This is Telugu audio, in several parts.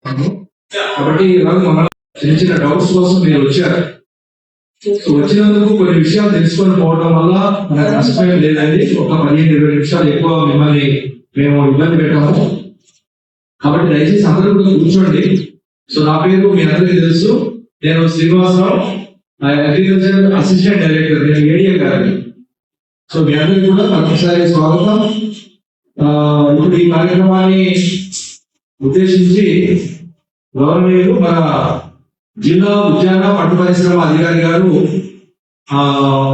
కాబట్టి మన చిన్న చిన్న డౌట్స్ కోసం మీరు వచ్చారు. వచ్చినందుకు కొన్ని విషయాలు తెలుసుకొని పోవడం వల్ల మనకు నష్టమేం లేదండి. ఒక 15-20 నిమిషాలు ఎక్కువ మిమ్మల్ని మేము ఇబ్బంది పెట్టాము. కాబట్టి దయచేసి అందరూ కూడా కూర్చోండి. సో నా పేరు మీ అందరికీ తెలుసు, నేను శ్రీనివాసరావు, అగ్రికల్చర్ అసిస్టెంట్ డైరెక్టర్, నేను ఏడియా గారు. సో మీ అందరికీ కూడా మరొకసారి స్వాగతం. ఇప్పుడు ఈ కార్యక్రమాన్ని ఉద్దేశించి గవర్నమెంట్ మన జిల్లా ఉద్యాన పట్టు పరిశ్రమ అధికారి గారు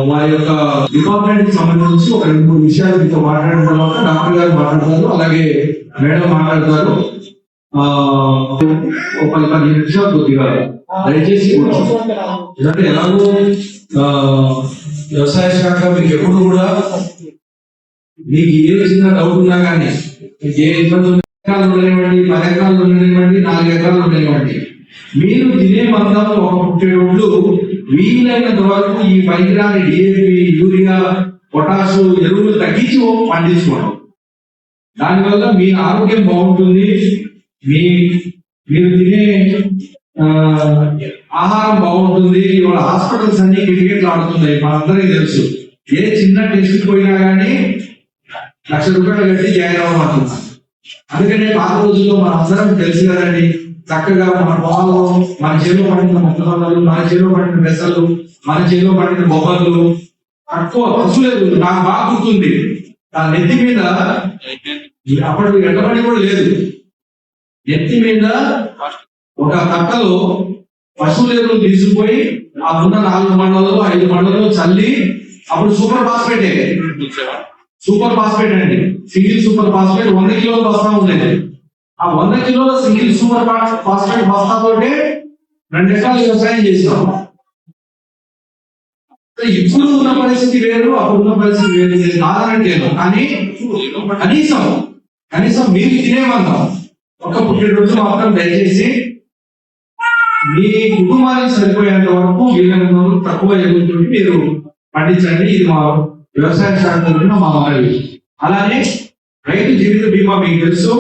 వారి యొక్క డిపార్ట్మెంట్ కి సంబంధించి ఒక 2-3 విషయాలు మీతో మాట్లాడిన తర్వాత డాక్టర్ గారు మాట్లాడతారు, అలాగే మేడం మాట్లాడతారు. ఒక 10 నిమిషాలు కొద్దిగా దయచేసి ఎందుకంటే ఎలాగో వ్యవసాయ శాఖ మీకు ఎప్పుడు కూడా మీకు ఏ చిన్న డౌట్ ఉన్నా కానీ, మీకు ఏ ఇబ్బంది ఉండనివ్వండి, 10 ఎకరాలు ఉండనివ్వండి, 4 ఎకరాలు ఉండనివ్వండి, మీరు తినే మందం ఒక పుట్టేటప్పుడు వీలైనంత వరకు ఈ పనికిరాని డిఏపి, యూరియా, పొటాషు ఎరువులు తగ్గించి పండించుకోవడం. దానివల్ల మీ ఆరోగ్యం బాగుంటుంది, మీరు తినే ఆహారం బాగుంటుంది. ఇవాళ హాస్పిటల్స్ అన్ని కిటికీట్లు ఆడుతున్నాయి, మనందరికీ తెలుసు. ఏ చిన్న టెస్ట్ పోయినా కానీ ₹1,00,000 కట్టి జాయిన్ అవ్వమంటున్నాం. అందుకనే పాత రోజుల్లో మన అందరం తెలుసు కదండి, చక్కగా మన పొలాల్లో మన చేలో పడిన మొక్కలు, మన చేలో పడిన పెసలు, మన చేలో పడిన బొబ్బర్లు, తక్కువ పశువులేదు. నాకు బాగా గుర్తుంది, ఆ నెత్తి మీద అప్పుడు ఎండబడి కూడా లేదు, నెత్తి మీద ఒక తట్టలో పశువులు తీసుకుపోయి ఆ ఉన్న 4 మండలు 5 మండలు చల్లి, అప్పుడు సూపర్ ఫాస్ఫేట్ అండి, సింగిల్ సూపర్ ఫాస్ఫేట్ 100 కిలోల బస్తా ఉండేది. ఆ 100 కిలోల సింగిల్ సూపర్ ఫాస్ఫేట్ బస్తాతోటే 2 ఎకరాలు వ్యవసాయం చేసినాం. ఇప్పుడు ఉన్న పరిస్థితి వేరు, అప్పుడు ఉన్న పరిస్థితి వేరు. కాదనట్లేదు, కానీ కనీసం మీరు తినేమందాం ఒక పుట్టినరోజు మాత్రం దయచేసి మీ కుటుంబానికి సరిపోయేంత వరకు వీలైనంత తక్కువ ఎదుగుతుంది మీరు పండించండి. ఇది మా వ్యవసాయ శాఖ తరఫున మా మనవి. అలానే రైతు జీవిత బీమా మీకు తెలుసు,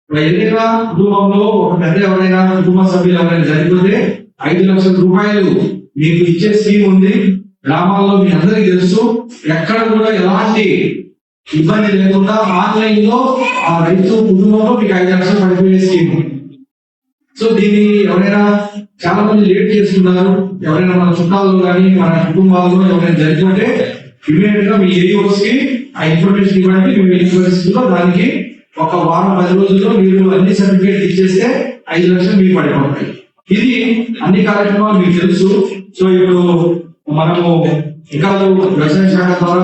ఏదైనా కుటుంబంలో ఒక పెద్ద ఎవరైనా కుటుంబ సభ్యులు ఎవరైనా జరిగితే ₹5,00,000 మీకు ఇచ్చే స్కీమ్ ఉంది. గ్రామాల్లో మీ అందరికీ తెలుసు, ఎక్కడ కూడా ఎలాంటి ఇబ్బంది లేకుండా ఆన్లైన్ లో ఆ రైతు కుటుంబంలో మీకు ₹5,00,000 పడిపోయే స్కీమ్. సో దీన్ని ఎవరైనా చాలా మంది లేట్ చేస్తున్నారు. ఎవరైనా మన చుట్టాల్లో కానీ మన కుటుంబాల్లో ఎవరైనా జరిగితే ఇమీడియట్ గా మీ ఏరియోస్ కి ఆ ఇన్ఫర్మేషన్ ఇవ్వండి. మీ యూనివర్సిటీలో దానికి ఒక వారం 10 రోజుల్లో మీరు అన్ని సర్టిఫికేట్ ఇచ్చేస్తే ₹5,00,000 మీకు పడిపోతాయి. ఇది అన్ని కార్యక్రమాలు మీకు తెలుసు. సో ఇప్పుడు మనము ఇంకా వ్యవసాయ శాఖ ద్వారా